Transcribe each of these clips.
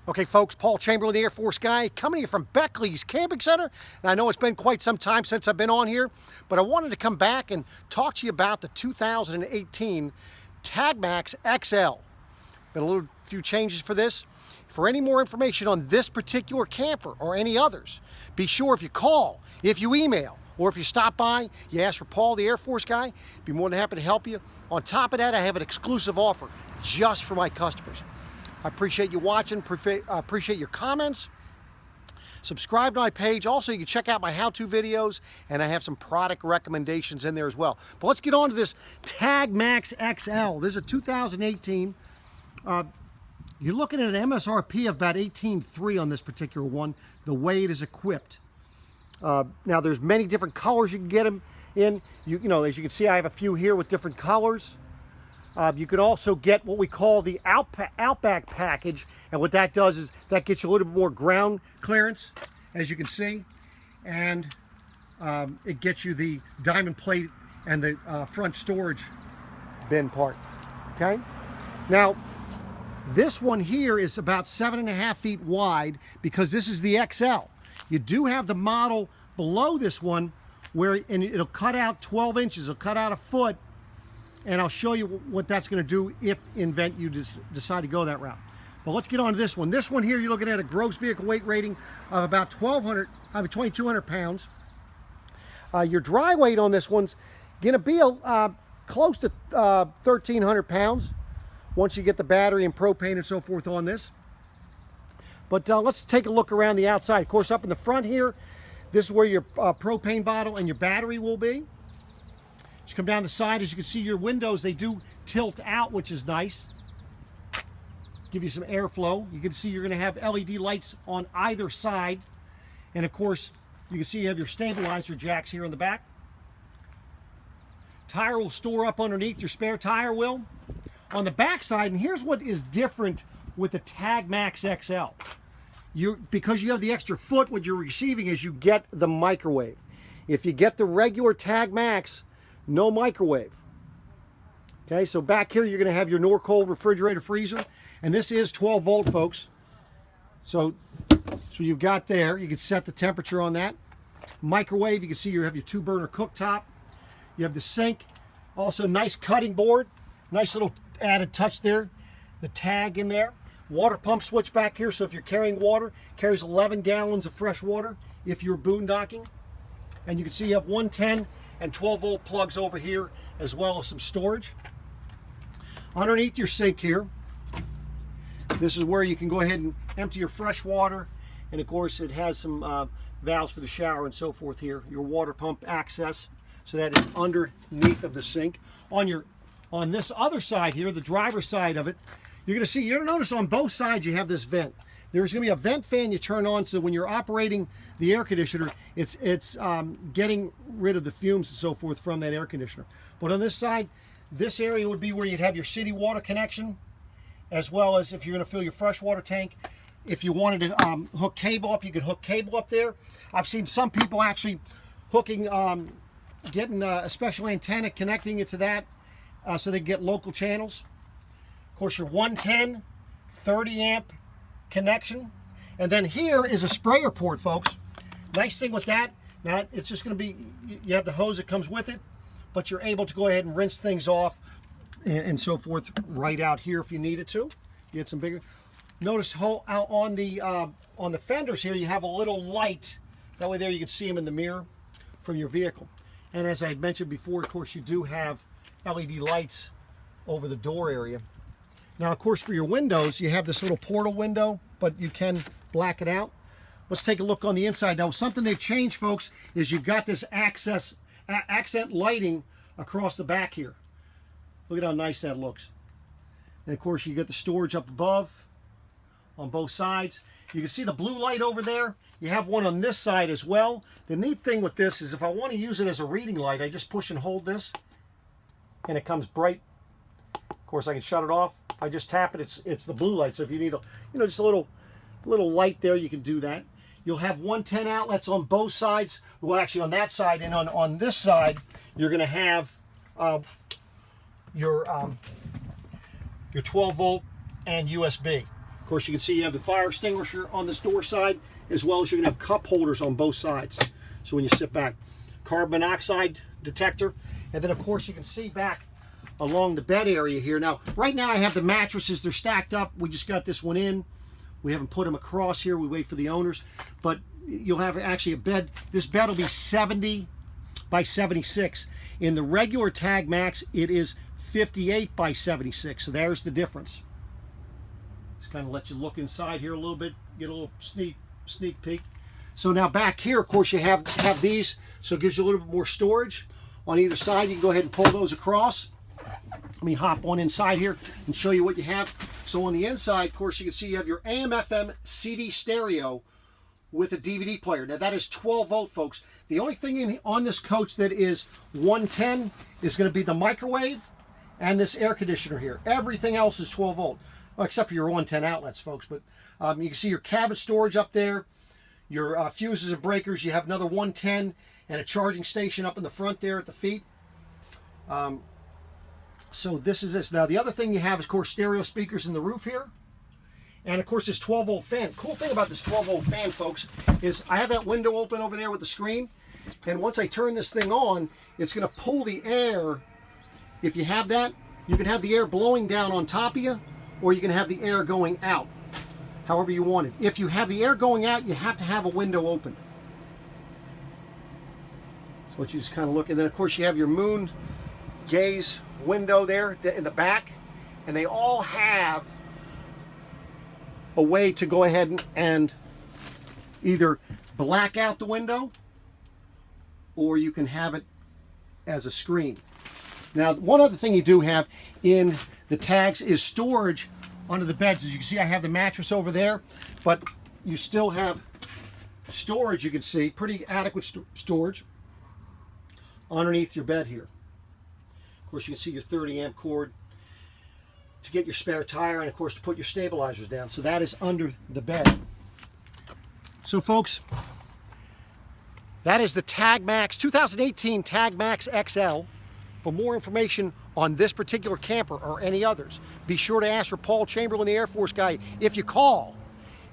Okay, folks, Paul Chamberlain, the Air Force guy, coming to you from Beckley's Camping Center. And I know it's been quite some time since I've been on here, but I wanted to come back and talk to you about the 2018 TagMax XL. Been a few changes for this. For any more information on this particular camper or any others, be sure if you call, if you email, or if you stop by, you ask for Paul, the Air Force guy, be more than happy to help you. On top of that, I have an exclusive offer just for my customers. I appreciate you watching, appreciate your comments. Subscribe to my page. Also, you can check out my how-to videos, and I have some product recommendations in there as well. But let's get on to this TagMax XL. This is a 2018. You're looking at an MSRP of about $18,300 on this particular one, the way it is equipped. Now, there's many different colors you can get them in. You know, as you can see, I have a few here with different colors. You can also get what we call the Outback package, and what that does is that gets you a little bit more ground clearance, as you can see, and it gets you the diamond plate and the front storage bin part. Okay, now this one here is about 7.5 feet wide because this is the XL. You do have the model below this one where it'll cut out 12 inches, it'll cut out a foot. And I'll show you what that's going to do if in event you decide to go that route. But let's get on to this one. This one here, you're looking at a gross vehicle weight rating of about 2,200 pounds. Your dry weight on this one's going to be close to 1,300 pounds once you get the battery and propane and so forth on this. But let's take a look around the outside. Of course, up in the front here, this is where your propane bottle and your battery will be. You come down the side, as you can see, your windows, they do tilt out, which is nice. Give you some airflow. You can see you're going to have LED lights on either side. And of course, you can see you have your stabilizer jacks here in the back. Tire will store up underneath, your spare tire will. On the back side, and here's what is different with the TagMax XL. Because you have the extra foot, what you're receiving is you get the microwave. If you get the regular TagMax, no microwave. Okay, so back here you're going to have your NuCamp refrigerator freezer, and this is 12 volt, folks. So you've got there, you can set the temperature on that. Microwave, you can see you have your 2-burner cooktop. You have the sink, also nice cutting board, nice little added touch there. The tag in there. Water pump switch back here, so if you're carrying water, carries 11 gallons of fresh water if you're boondocking. And you can see you have 110 and 12 volt plugs over here, as well as some storage. Underneath your sink here, this is where you can go ahead and empty your fresh water, and of course it has some valves for the shower and so forth here. Your water pump access, so that is underneath of the sink. On this other side here, the driver's side of it, you're going to notice on both sides you have this vent. There's going to be a vent fan you turn on, so when you're operating the air conditioner, it's getting rid of the fumes and so forth from that air conditioner. But on this side, this area would be where you'd have your city water connection, as well as if you're going to fill your freshwater tank. If you wanted to hook cable up, you could hook cable up there. I've seen some people actually hooking, getting a special antenna, connecting it to that so they get local channels. Of course, your 110, 30 amp connection, and then here is a sprayer port, folks. Nice thing with that, now it's just going to be, you have the hose that comes with it, but you're able to go ahead and rinse things off and so forth right out here if you needed to. You get some bigger. Notice how on the fenders here you have a little light. That way there you can see them in the mirror from your vehicle. And as I had mentioned before, of course, you do have LED lights over the door area. Now, of course, for your windows, you have this little portal window, but you can black it out. Let's take a look on the inside. Now, something they've changed, folks, is you've got this accent lighting across the back here. Look at how nice that looks. And, of course, you get the storage up above on both sides. You can see the blue light over there. You have one on this side as well. The neat thing with this is if I want to use it as a reading light, I just push and hold this, and it comes bright. Of course, I can shut it off. I just tap it, it's the blue light. So if you need just a little light there, you can do that. You'll have 110 outlets on both sides. Well, actually on that side, and on this side, you're going to have your 12 volt and USB. Of course, you can see you have the fire extinguisher on this door side, as well as you're going to have cup holders on both sides. So when you sit back, carbon monoxide detector. And then, of course, you can see back along the bed area here. Now, right now I have the mattresses. They're stacked up. We just got this one in. We haven't put them across here. We wait for the owners. But you'll have actually a bed. This bed will be 70 by 76. In the regular Tag Max, it is 58 by 76. So there's the difference. Just kind of let you look inside here a little bit, get a little sneak peek. So now back here, of course, you have these. So it gives you a little bit more storage. On either side, you can go ahead and pull those across. Let me hop on inside here and show you what you have. So on the inside, of course, you can see you have your AM, FM, CD stereo with a DVD player. Now that is 12 volt, folks. The only thing on this coach that is 110 is going to be the microwave and this air conditioner here. Everything else is 12 volt, well, except for your 110 outlets, folks. But you can see your cabinet storage up there, your fuses and breakers. You have another 110 and a charging station up in the front there at the feet. So this is this. Now the other thing you have is, of course, stereo speakers in the roof here. And of course this 12 volt fan. Cool thing about this 12 volt fan, folks, is I have that window open over there with the screen. And once I turn this thing on, it's going to pull the air. If you have that, you can have the air blowing down on top of you, or you can have the air going out, however you want it. If you have the air going out, you have to have a window open. So you just kind of look. And then of course you have your moon gaze window there in the back, and they all have a way to go ahead and either black out the window, or you can have it as a screen. Now, one other thing you do have in the Tags is storage under the beds. As you can see, I have the mattress over there, but you still have storage, you can see, pretty adequate storage underneath your bed here. Of course, you can see your 30 amp cord to get your spare tire, and of course to put your stabilizers down. So that is under the bed. So folks, that is the Tag Max 2018 Tag Max XL. For more information on this particular camper or any others, be sure to ask for Paul Chamberlain, the Air Force guy, if you call,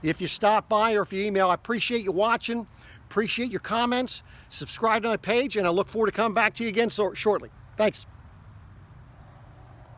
if you stop by, or if you email. I appreciate you watching, appreciate your comments, subscribe to my page, and I look forward to coming back to you again shortly. Thanks.